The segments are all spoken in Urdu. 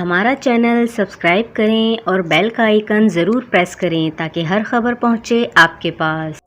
ہمارا چینل سبسکرائب کریں اور بیل کا آئیکن ضرور پریس کریں تاکہ ہر خبر پہنچے آپ کے پاس۔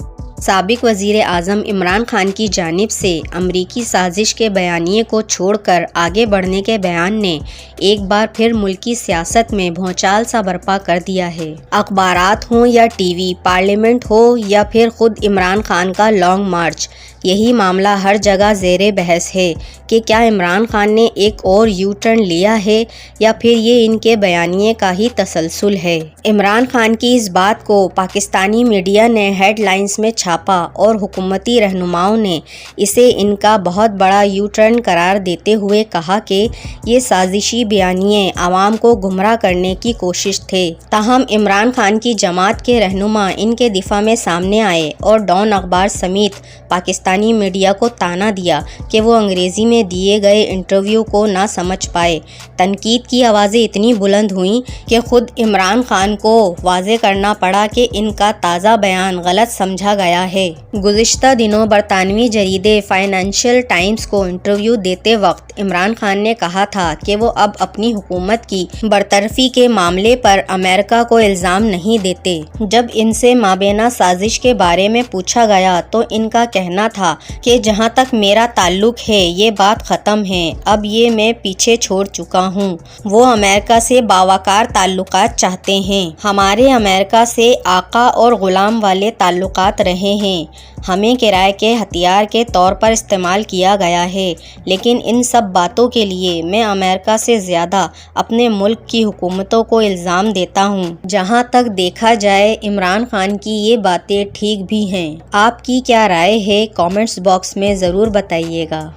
سابق وزیر اعظم عمران خان کی جانب سے امریکی سازش کے بیانیے کو چھوڑ کر آگے بڑھنے کے بیان نے ایک بار پھر ملکی سیاست میں بھونچال سا برپا کر دیا ہے۔ اخبارات ہوں یا ٹی وی، پارلیمنٹ ہو یا پھر خود عمران خان کا لانگ مارچ، یہی معاملہ ہر جگہ زیر بحث ہے کہ کیا عمران خان نے ایک اور یو ٹرن لیا ہے یا پھر یہ ان کے بیانیے کا ہی تسلسل ہے۔ عمران خان کی اس بات کو پاکستانی میڈیا نے ہیڈ لائنز میں چھاپا اور حکومتی رہنماؤں نے اسے ان کا بہت بڑا یو ٹرن قرار دیتے ہوئے کہا کہ یہ سازشی بیانیے عوام کو گمراہ کرنے کی کوشش تھے۔ تاہم عمران خان کی جماعت کے رہنما ان کے دفاع میں سامنے آئے اور ڈان اخبار سمیت پاکستانی میڈیا کو طعنہ دیا کہ وہ انگریزی میں دیے گئے انٹرویو کو نہ سمجھ پائے۔ تنقید کی آوازیں اتنی بلند ہوئیں کہ خود عمران خان کو واضح کرنا پڑا کہ ان کا تازہ بیان غلط سمجھا گیا ہے۔ گزشتہ دنوں برطانوی جریدے فائنینشیل ٹائمز کو انٹرویو دیتے وقت عمران خان نے کہا تھا کہ وہ اب اپنی حکومت کی برطرفی کے معاملے پر امریکہ کو الزام نہیں دیتے۔ جب ان سے مابینہ سازش کے بارے میں پوچھا گیا تو ان کا کہنا تھا کہ جہاں تک میرا تعلق ہے یہ بات ختم ہے، اب یہ میں پیچھے چھوڑ چکا ہوں۔ وہ امریکہ سے باوقار تعلقات چاہتے ہیں۔ ہمارے امریکہ سے آقا اور غلام والے تعلقات رہے ہیں۔ ہمیں کرائے کے ہتھیار کے طور پر استعمال کیا گیا ہے، لیکن ان سب باتوں کے لیے میں امریکہ سے زیادہ اپنے ملک کی حکومتوں کو الزام دیتا ہوں۔ جہاں تک دیکھا جائے عمران خان کی یہ باتیں ٹھیک بھی ہیں۔ آپ کی کیا رائے ہے؟ کامنٹس باکس میں ضرور بتائیے گا۔